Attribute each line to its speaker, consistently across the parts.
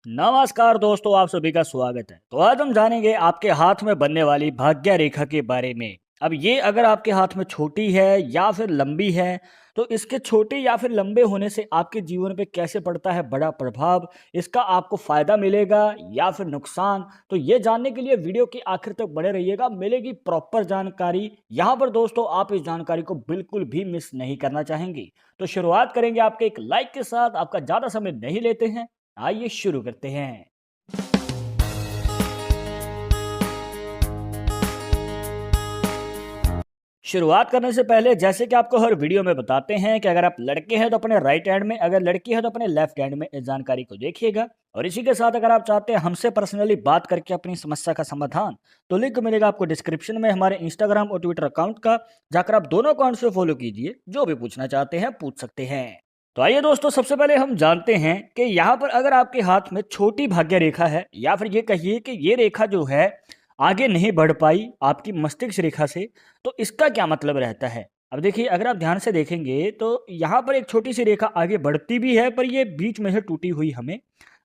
Speaker 1: नमस्कार दोस्तों, आप सभी का स्वागत है। तो आज हम जानेंगे आपके हाथ में बनने वाली भाग्य रेखा के बारे में। अब ये अगर आपके हाथ में छोटी है या फिर लंबी है, तो इसके छोटे या फिर लंबे होने से आपके जीवन पे कैसे पड़ता है बड़ा प्रभाव, इसका आपको फायदा मिलेगा या फिर नुकसान, तो ये जानने के लिए वीडियो की आखिर तक बने रहिएगा। मिलेगी प्रॉपर जानकारी यहाँ पर दोस्तों, आप इस जानकारी को बिल्कुल भी मिस नहीं करना चाहेंगे। तो शुरुआत करेंगे आपके एक लाइक के साथ। आपका ज़्यादा समय नहीं लेते हैं, आइए शुरू करते हैं। शुरुआत करने से पहले जैसे कि आपको हर वीडियो में बताते हैं कि अगर आप लड़के हैं तो अपने राइट हैंड में, अगर लड़की है तो अपने लेफ्ट हैंड में इस जानकारी को देखिएगा। और इसी के साथ अगर आप चाहते हैं हमसे पर्सनली बात करके अपनी समस्या का समाधान, तो लिंक मिलेगा आपको डिस्क्रिप्शन में हमारे इंस्टाग्राम और ट्विटर अकाउंट का। जाकर आप दोनों अकाउंट से फॉलो कीजिए, जो भी पूछना चाहते हैं पूछ सकते हैं। तो आइए दोस्तों, सबसे पहले हम जानते हैं कि यहाँ पर अगर आपके हाथ में छोटी भाग्य रेखा है या फिर ये कहिए कि ये रेखा जो है आगे नहीं बढ़ पाई आपकी मस्तिष्क रेखा से, तो इसका क्या मतलब रहता है। अब देखिए, अगर आप ध्यान से देखेंगे तो यहाँ पर एक छोटी सी रेखा आगे बढ़ती भी है, पर ये बीच में से टूटी हुई हमें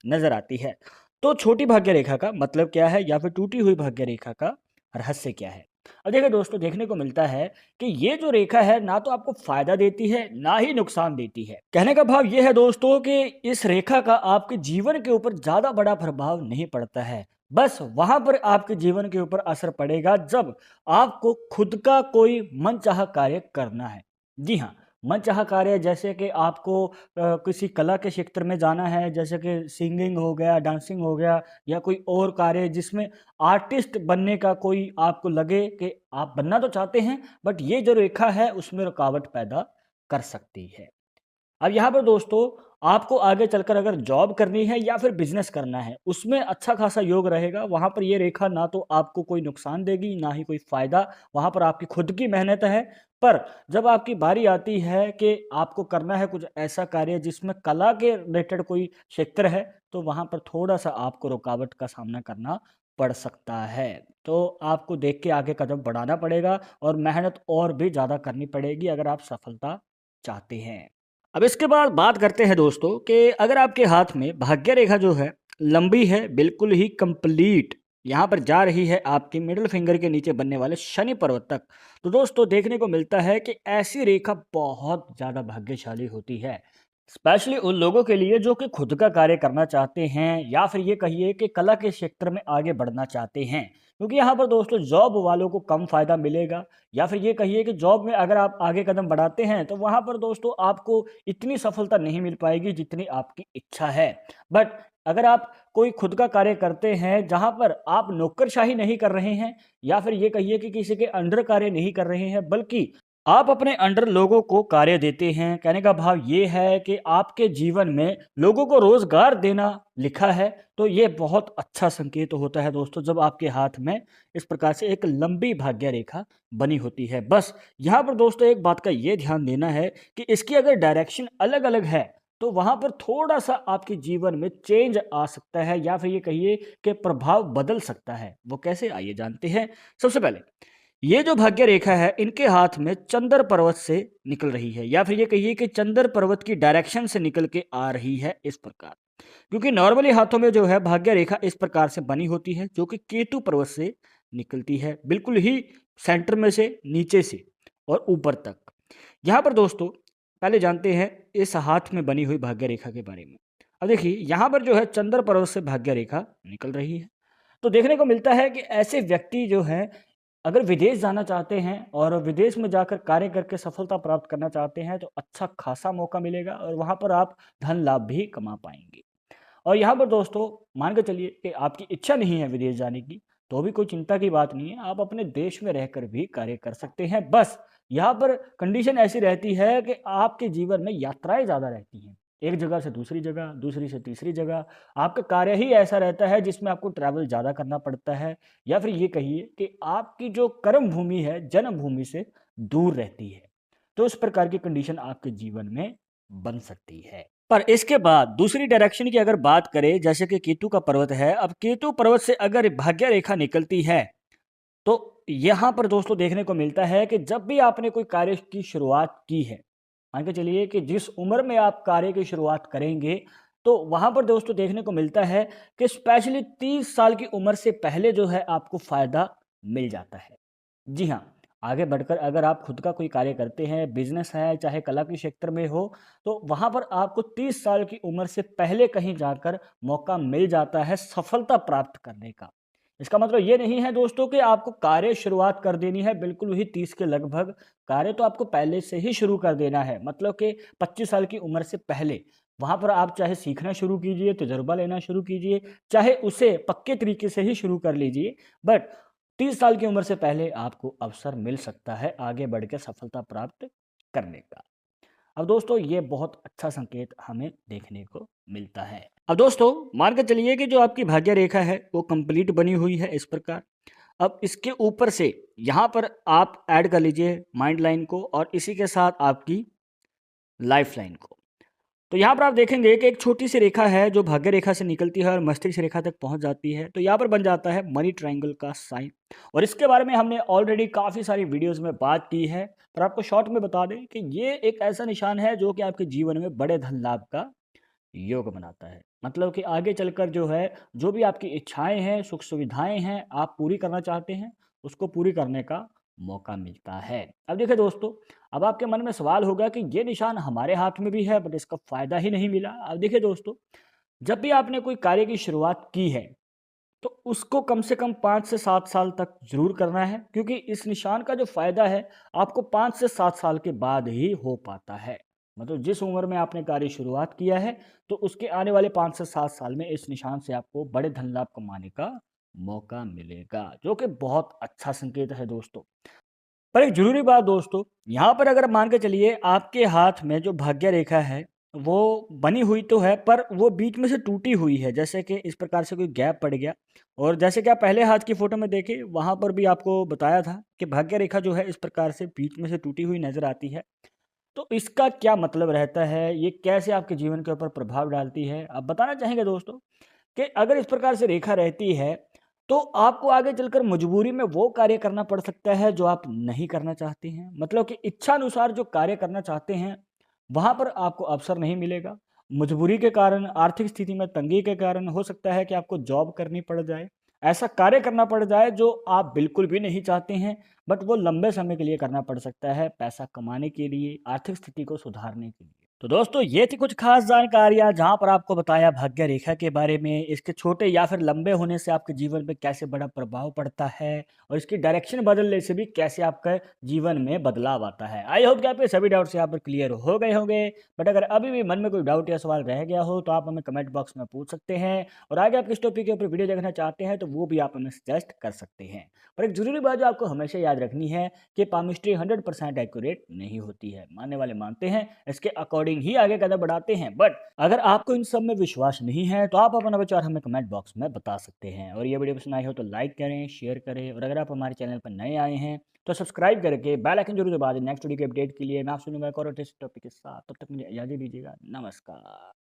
Speaker 1: नजर आती है। तो छोटी भाग्य रेखा का मतलब क्या है या फिर टूटी हुई भाग्य रेखा का रहस्य क्या है। अब देखिए दोस्तों, देखने को मिलता है कि ये जो रेखा है ना तो आपको फायदा देती है ना ही नुकसान देती है। कहने का भाव ये है दोस्तों कि इस रेखा का आपके जीवन के ऊपर ज्यादा बड़ा प्रभाव नहीं पड़ता है। बस वहां पर आपके जीवन के ऊपर असर पड़ेगा जब आपको खुद का कोई मनचाहा कार्य करना है। जी हाँ, मनचाहा कार्य जैसे कि आपको किसी कला के क्षेत्र में जाना है, जैसे कि सिंगिंग हो गया, डांसिंग हो गया, या कोई और कार्य जिसमें आर्टिस्ट बनने का कोई आपको लगे कि आप बनना तो चाहते हैं, बट ये जो रेखा है उसमें रुकावट पैदा कर सकती है। अब यहाँ पर दोस्तों, आपको आगे चलकर अगर जॉब करनी है या फिर बिजनेस करना है, उसमें अच्छा खासा योग रहेगा। वहाँ पर ये रेखा ना तो आपको कोई नुकसान देगी ना ही कोई फायदा। वहाँ पर आपकी खुद की मेहनत है। पर जब आपकी बारी आती है कि आपको करना है कुछ ऐसा कार्य जिसमें कला के रिलेटेड कोई क्षेत्र है, तो वहाँ पर थोड़ा सा आपको रुकावट का सामना करना पड़ सकता है। तो आपको देख के आगे कदम बढ़ाना पड़ेगा और मेहनत और भी ज़्यादा करनी पड़ेगी अगर आप सफलता चाहते हैं। अब इसके बाद बात करते हैं दोस्तों कि अगर आपके हाथ में भाग्य रेखा जो है लंबी है, बिल्कुल ही कंप्लीट यहाँ पर जा रही है आपकी मिडिल फिंगर के नीचे बनने वाले शनि पर्वत तक, तो दोस्तों देखने को मिलता है कि ऐसी रेखा बहुत ज़्यादा भाग्यशाली होती है। स्पेशली उन लोगों के लिए जो कि खुद का कार्य करना चाहते हैं या फिर ये कहिए कि कला के क्षेत्र में आगे बढ़ना चाहते हैं। क्योंकि यहाँ पर दोस्तों जॉब वालों को कम फायदा मिलेगा, या फिर ये कहिए कि जॉब में अगर आप आगे कदम बढ़ाते हैं तो वहाँ पर दोस्तों आपको इतनी सफलता नहीं मिल पाएगी जितनी आपकी इच्छा है। बट अगर आप कोई खुद का कार्य करते हैं जहाँ पर आप नौकरशाही नहीं कर रहे हैं, या फिर ये कहिए कि किसी के अंडर कार्य नहीं कर रहे हैं, बल्कि आप अपने अंडर लोगों को कार्य देते हैं, कहने का भाव ये है कि आपके जीवन में लोगों को रोजगार देना लिखा है, तो ये बहुत अच्छा संकेत होता है दोस्तों जब आपके हाथ में इस प्रकार से एक लंबी भाग्य रेखा बनी होती है। बस यहाँ पर दोस्तों एक बात का ये ध्यान देना है कि इसकी अगर डायरेक्शन अलग अलग है, तो वहां पर थोड़ा सा आपके जीवन में चेंज आ सकता है, या फिर ये कहिए कि प्रभाव बदल सकता है। वो कैसे, आइए जानते हैं। सबसे पहले, ये जो भाग्य रेखा है इनके हाथ में चंद्र पर्वत से निकल रही है, या फिर ये कहिए कि चंद्र पर्वत की डायरेक्शन से निकल के आ रही है इस प्रकार। क्योंकि नॉर्मली हाथों में जो है भाग्य रेखा इस प्रकार से बनी होती है, जो कि केतु पर्वत से निकलती है, बिल्कुल ही सेंटर में से नीचे से और ऊपर तक। यहाँ पर दोस्तों पहले जानते हैं इस हाथ में बनी हुई भाग्य रेखा के बारे में। अब देखिए, यहाँ पर जो है चंद्र पर्वत से भाग्य रेखा निकल रही है, तो देखने को मिलता है कि ऐसे व्यक्ति जो हैं अगर विदेश जाना चाहते हैं और विदेश में जाकर कार्य करके सफलता प्राप्त करना चाहते हैं, तो अच्छा खासा मौका मिलेगा और वहाँ पर आप धन लाभ भी कमा पाएंगे। और यहाँ पर दोस्तों मान के चलिए कि आपकी इच्छा नहीं है विदेश जाने की, तो भी कोई चिंता की बात नहीं है, आप अपने देश में रहकर भी कार्य कर सकते हैं। बस यहाँ पर कंडीशन ऐसी रहती है कि आपके जीवन में यात्राएं ज़्यादा रहती हैं, एक जगह से दूसरी जगह, दूसरी से तीसरी जगह। आपका कार्य ही ऐसा रहता है जिसमें आपको ट्रैवल ज़्यादा करना पड़ता है, या फिर ये कहिए कि आपकी जो कर्म भूमि है जन्मभूमि से दूर रहती है। तो इस प्रकार की कंडीशन आपके जीवन में बन सकती है। पर इसके बाद दूसरी डायरेक्शन की अगर बात करें, जैसे कि केतु का पर्वत है, अब केतु पर्वत से अगर भाग्य रेखा निकलती है, तो यहाँ पर दोस्तों देखने को मिलता है कि जब भी आपने कोई कार्य की शुरुआत की है, मान के चलिए कि जिस उम्र में आप कार्य की शुरुआत करेंगे, तो वहाँ पर दोस्तों देखने को मिलता है कि स्पेशली 30 साल की उम्र से पहले जो है आपको फ़ायदा मिल जाता है। जी हाँ, आगे बढ़कर अगर आप खुद का कोई कार्य करते हैं, बिज़नेस है, चाहे कला के क्षेत्र में हो, तो वहाँ पर आपको 30 साल की उम्र से पहले कहीं जाकर मौका मिल जाता है सफलता प्राप्त करने का। इसका मतलब ये नहीं है दोस्तों कि आपको कार्य शुरुआत कर देनी है बिल्कुल ही 30 के लगभग, कार्य तो आपको पहले से ही शुरू कर देना है। मतलब कि 25 साल की उम्र से पहले, वहाँ पर आप चाहे सीखना शुरू कीजिए, तजुर्बा लेना शुरू कीजिए, चाहे उसे पक्के तरीके से ही शुरू कर लीजिए, बट 30 साल की उम्र से पहले आपको अवसर मिल सकता है आगे बढ़ के सफलता प्राप्त करने का। अब दोस्तों ये बहुत अच्छा संकेत हमें देखने को मिलता है। अब दोस्तों मान के चलिए कि जो आपकी भाग्य रेखा है वो कंप्लीट बनी हुई है इस प्रकार। अब इसके ऊपर से यहाँ पर आप ऐड कर लीजिए माइंड लाइन को और इसी के साथ आपकी लाइफ लाइन को। तो यहाँ पर आप देखेंगे कि एक छोटी सी रेखा है जो भाग्य रेखा से निकलती है और मस्तिष्क रेखा तक पहुँच जाती है। तो यहाँ पर बन जाता है मनी ट्रायंगल का साइन। और इसके बारे में हमने ऑलरेडी काफ़ी सारी वीडियोस में बात की है, पर आपको शॉर्ट में बता दें कि ये एक ऐसा निशान है जो कि आपके जीवन में बड़े धन लाभ का योग बनाता है। मतलब कि आगे चलकर जो है, जो भी आपकी इच्छाएँ हैं, सुख सुविधाएँ हैं, आप पूरी करना चाहते हैं, उसको पूरी करने का मौका मिलता है। अब देखिए दोस्तों, अब आपके मन में सवाल होगा कि ये निशान हमारे हाथ में भी है बट इसका फ़ायदा ही नहीं मिला। अब देखिए दोस्तों, जब भी आपने कोई कार्य की शुरुआत की है, तो उसको कम से कम 5 से 7 साल तक ज़रूर करना है, क्योंकि इस निशान का जो फ़ायदा है, आपको 5 से 7 साल के बाद ही हो पाता है। मतलब जिस उम्र में आपने कार्य शुरुआत किया है, तो उसके आने वाले 5 से 7 साल में इस निशान से आपको बड़े धन लाभ कमाने का मौका मिलेगा, जो कि बहुत अच्छा संकेत है दोस्तों। पर एक ज़रूरी बात दोस्तों, यहाँ पर अगर मान के चलिए आपके हाथ में जो भाग्य रेखा है, वो बनी हुई तो है पर वो बीच में से टूटी हुई है। जैसे कि इस प्रकार से कोई गैप पड़ गया और जैसे कि आप पहले हाथ की फ़ोटो में देखें, वहाँ पर भी आपको बताया था कि भाग्य रेखा जो है इस प्रकार से बीच में से टूटी हुई नज़र आती है। तो इसका क्या मतलब रहता है? ये कैसे आपके जीवन के ऊपर प्रभाव डालती है? आप बताना चाहेंगे दोस्तों कि अगर इस प्रकार से रेखा रहती है, तो आपको आगे चलकर मजबूरी में वो कार्य करना पड़ सकता है जो आप नहीं करना चाहते हैं। मतलब कि इच्छा अनुसार जो कार्य करना चाहते हैं, वहाँ पर आपको अवसर नहीं मिलेगा। मजबूरी के कारण, आर्थिक स्थिति में तंगी के कारण हो सकता है कि आपको जॉब करनी पड़ जाए। ऐसा कार्य करना पड़ जाए जो आप बिल्कुल भी नहीं चाहते हैं, बट वो लंबे समय के लिए करना पड़ सकता है, पैसा कमाने के लिए, आर्थिक स्थिति को सुधारने के लिए। तो दोस्तों ये थी कुछ खास जानकारियाँ जहाँ पर आपको बताया भाग्य रेखा के बारे में, इसके छोटे या फिर लंबे होने से आपके जीवन पे कैसे बड़ा प्रभाव पड़ता है और इसकी डायरेक्शन बदलने से भी कैसे आपके जीवन में बदलाव आता है। आई होप कि आपके सभी डाउट्स यहाँ पर क्लियर हो गए होंगे। बट अगर अभी भी मन में कोई डाउट या सवाल रह गया हो तो आप हमें कमेंट बॉक्स में पूछ सकते हैं और आगे आप किस टॉपिक के ऊपर वीडियो देखना चाहते हैं तो वो भी आप हमें सजेस्ट कर सकते हैं। पर एक ज़रूरी बात जो आपको हमेशा याद रखनी है कि पामिस्ट्री 100% एक्यूरेट नहीं होती है। मानने वाले मानते हैं, इसके अकॉर्डिंग ही आगे कदम बढ़ाते हैं। बट अगर आपको इन सब में विश्वास नहीं है तो आप अपना विचार हमें कमेंट बॉक्स में बता सकते हैं। और ये वीडियो पसंद आई हो तो लाइक करें, शेयर करें और अगर आप हमारे चैनल पर नए आए हैं तो सब्सक्राइब करके बेल आइकन जरूर दबा दें नेक्स्ट वीडियो के अपडेट के लिए। मैं आप सुनूंगा एक और टॉपिक के साथ, तब तक मुझे इजाज़त दीजिएगा। नमस्कार।